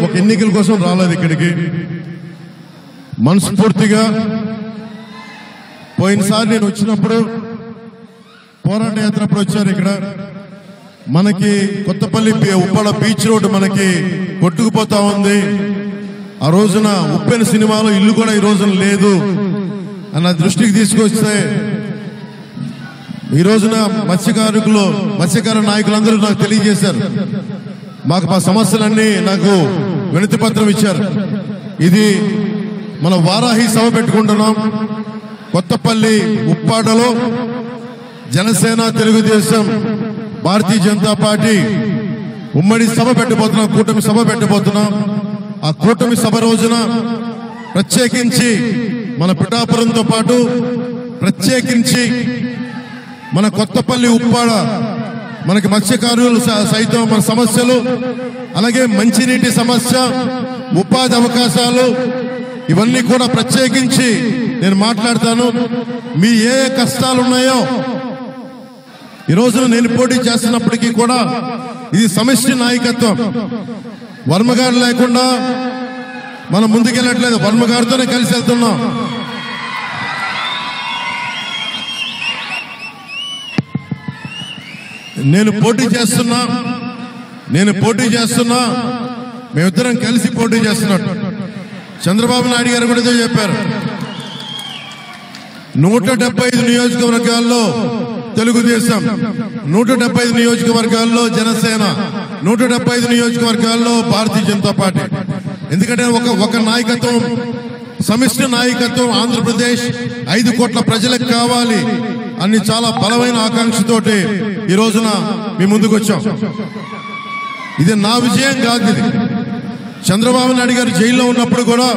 ఒక ఎన్నికల కోసం రాలేదు ఇక్కడికి. మనస్ఫూర్తిగా పోయినసారి నేను వచ్చినప్పుడు పోరాట యాత్రప్పుడు వచ్చారు. ఇక్కడ మనకి కొత్తపల్లి ఉప్పాడ బీచ్ రోడ్డు మనకి కొట్టుకుపోతా ఉంది. ఆ రోజున ఉప్పెన సినిమాలో ఇల్లు కూడా ఈ రోజున లేదు అన్న దృష్టికి తీసుకొస్తే ఈ రోజున మత్స్యకార నాయకులందరూ నాకు తెలియజేశారు. మాకు మా సమస్యలన్నీ నాకు వినతి పత్రం ఇచ్చారు. ఇది మన వారాహి సభ పెట్టుకుంటున్నాం కొత్తపల్లి ఉప్పాడలో. జనసేన, తెలుగుదేశం, భారతీయ జనతా పార్టీ ఉమ్మడి సభ పెట్టబోతున్నాం, కూటమి సభ పెట్టబోతున్నాం. ఆ కూటమి సభ రోజున ప్రత్యేకించి మన పిఠాపురంతో పాటు ప్రత్యేకించి మన కొత్తపల్లి ఉప్పాడ మనకి మత్స్యకారులు సైతం మన సమస్యలు, అలాగే మంచినీటి సమస్య, ఉపాధి అవకాశాలు ఇవన్నీ కూడా ప్రత్యేకించి నేను మాట్లాడతాను. మీ ఏ కష్టాలు ఉన్నాయో ఈ రోజున నేను పోటీ చేస్తున్నప్పటికీ కూడా ఇది సమిష్టి నాయకత్వం. వర్మగారు లేకుండా మనం ముందుకెళ్ళట్లేదు, వర్మగారితోనే కలిసి వెళ్తున్నాం. నేను పోటీ చేస్తున్నా, మేమిద్దరం కలిసి పోటీ చేస్తున్నట్టు చంద్రబాబు నాయుడు గారు కూడా చెప్పారు. 175 నియోజకవర్గాల్లో తెలుగుదేశం, 175 నియోజకవర్గాల్లో జనసేన, 175 నియోజకవర్గాల్లో భారతీయ జనతా పార్టీ. ఎందుకంటే ఒక నాయకత్వం, సమిష్టి నాయకత్వం ఆంధ్రప్రదేశ్ 5 కోట్ల ప్రజలకు కావాలి అని చాలా బలమైన ఆకాంక్షతోటి ఈ రోజున మీ ముందుకు వచ్చాం. ఇది నా విజయం కాదు. ఇది చంద్రబాబు నాయుడు గారు జైల్లో ఉన్నప్పుడు కూడా